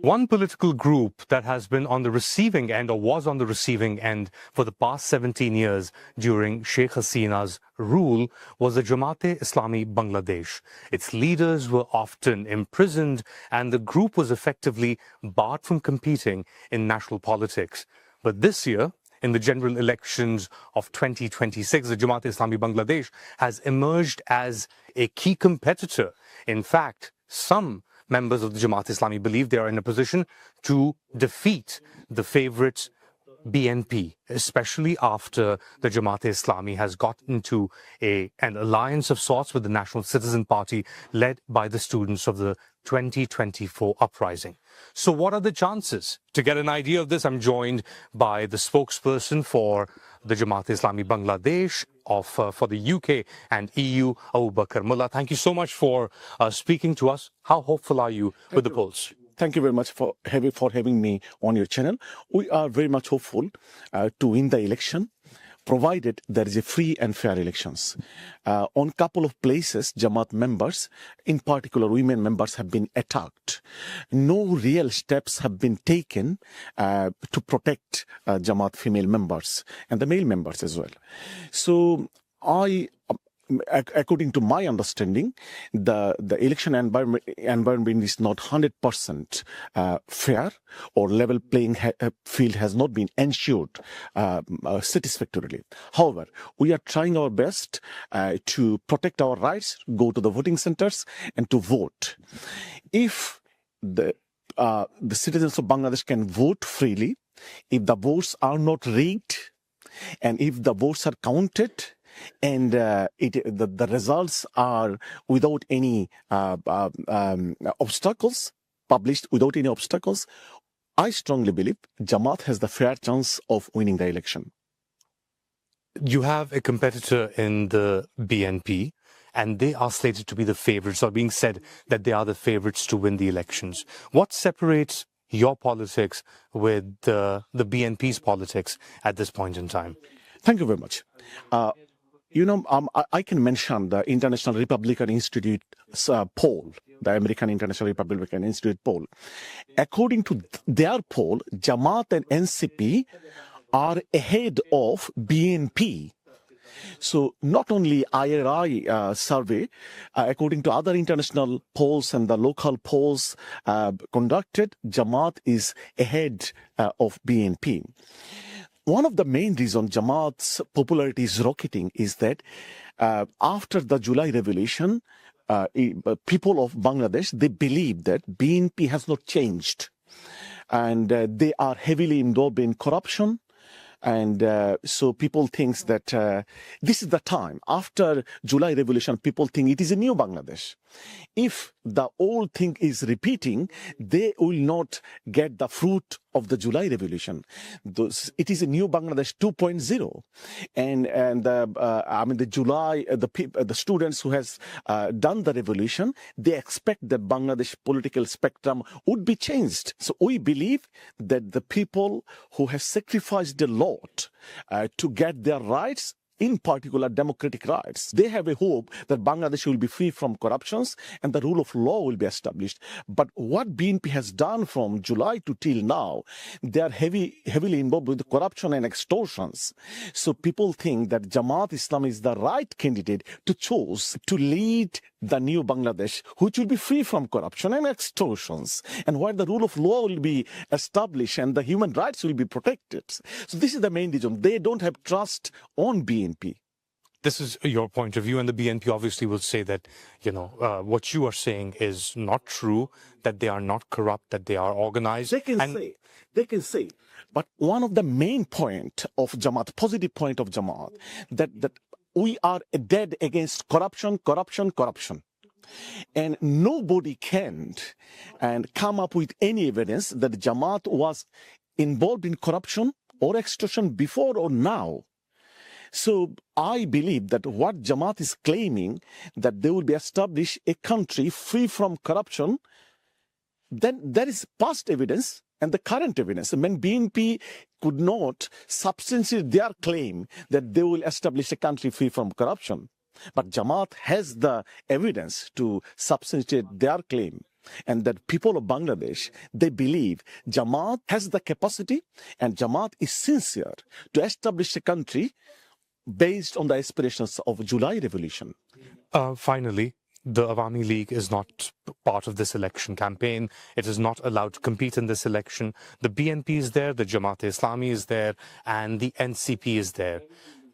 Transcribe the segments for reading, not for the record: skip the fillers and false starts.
One political group that has been on the receiving end or was on the receiving end for the past 17 years during Sheikh Hasina's rule was the Jamaat-e-Islami Bangladesh. Its leaders were often imprisoned and the group was effectively barred from competing in national politics. But this year, in the general elections of 2026, the Jamaat-e-Islami Bangladesh has emerged as a key competitor. In fact, some members of the Jamaat-e-Islami believe they are in a position to defeat the favourites BNP, especially after the Jamaat-e-Islami has got into an alliance of sorts with the National Citizen Party led by the students of the 2024 Uprising. So what are the chances? To get an idea of this, I'm joined by the spokesperson for the Jamaat-e-Islami Bangladesh for the UK and EU, Abu Bakar Molla. Thank you so much for speaking to us. How hopeful are you with the polls? Thank you very much for having me on your channel. We are very much hopeful to win the election, provided there is a free and fair elections. On couple of places, Jamaat members, in particular women members, have been attacked. No real steps have been taken to protect Jamaat female members and the male members as well. So according to my understanding, the election environment is not 100% fair, or level playing field has not been ensured satisfactorily. However, we are trying our best to protect our rights, go to the voting centers and to vote. If the citizens of Bangladesh can vote freely, if the votes are not rigged, and if the votes are counted, and the results are without any obstacles, published without any obstacles, I strongly believe Jamaat has the fair chance of winning the election. You have a competitor in the BNP, and they are slated to be the favourites, or being said that they are the favourites to win the elections. What separates your politics with the BNP's politics at this point in time? Thank you very much. I can mention the International Republican Institute poll, the American International Republican Institute poll. According to their poll, Jamaat and NCP are ahead of BNP. So not only IRI survey, according to other international polls and the local polls conducted, Jamaat is ahead of BNP. One of the main reasons Jamaat's popularity is rocketing is that after the July revolution, people of Bangladesh, they believe that BNP has not changed, and they are heavily involved in corruption. And so people think that this is the time. After July revolution, people think it is a new Bangladesh. If the old thing is repeating, they will not get the fruit of the July revolution. It is a new Bangladesh 2.0. And the students who has done the revolution, they expect that Bangladesh political spectrum would be changed. So we believe that the people who have sacrificed a lot to get their rights, in particular democratic rights, they have a hope that Bangladesh will be free from corruptions and the rule of law will be established. But what BNP has done from July to till now, they are heavily involved with corruption and extortions. So people think that Jamaat-Islam is the right candidate to choose to lead the new Bangladesh, which will be free from corruption and extortions, and where the rule of law will be established and the human rights will be protected. So this is the main reason. They don't have trust on BNP. This is your point of view, and the BNP obviously will say that, what you are saying is not true, that they are not corrupt, that they are organized. They can say. But one of the main point of Jamaat, positive point of Jamaat, that we are dead against corruption. And nobody can come up with any evidence that Jamaat was involved in corruption or extortion before or now. So I believe that what Jamaat is claiming, that they will be established a country free from corruption, then there is past evidence and the current evidence. When BNP could not substantiate their claim that they will establish a country free from corruption, but Jamaat has the evidence to substantiate their claim. and that people of Bangladesh, they believe Jamaat has the capacity and Jamaat is sincere to establish a country based on the aspirations of July Revolution. Finally, the Awami League is not part of this election campaign. It is not allowed to compete in this election. The BNP is there, the Jamaat-e-Islami is there, and the NCP is there.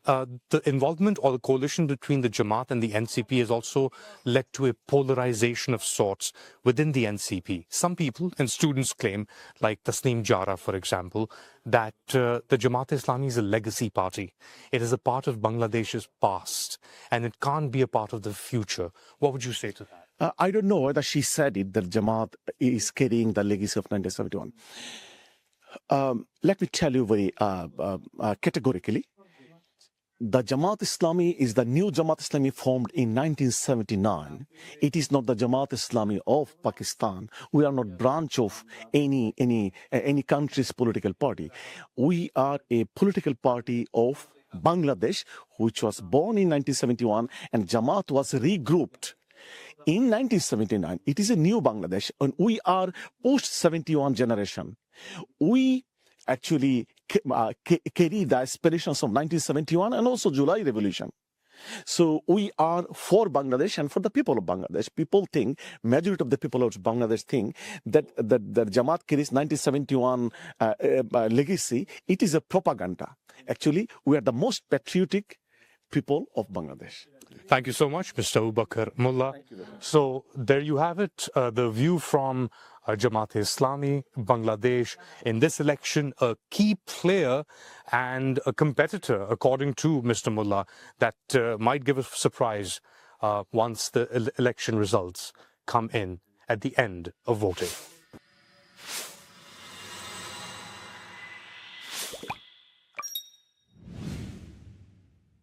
The involvement or the coalition between the Jamaat and the NCP has also led to a polarization of sorts within the NCP. Some people and students claim, like Tasneem Jara, for example, that the Jamaat-e-Islami is a legacy party. It is a part of Bangladesh's past, and it can't be a part of the future. What would you say to that? I don't know whether she said it, that Jamaat is carrying the legacy of 1971. Let me tell you very categorically. The Jamaat-Islami is the new Jamaat-Islami formed in 1979. It is not the Jamaat-Islami of Pakistan. We are not branch of any country's political party. We are a political party of Bangladesh, which was born in 1971, and Jamaat was regrouped in 1979. It is a new Bangladesh, and we are post-71 generation. We actually carry the aspirations of 1971 and also July Revolution. So we are for Bangladesh and for the people of Bangladesh. People think, majority of the people of Bangladesh think that the Jamaat carries 1971 legacy. It is a propaganda. Actually, we are the most patriotic people of Bangladesh. Thank you so much, Mr. Abu Bakar Molla. So there you have it, the view from Jamaat-e-Islami Bangladesh in this election, a key player and a competitor, according to Mr. Molla, that might give a surprise once the election results come in at the end of voting.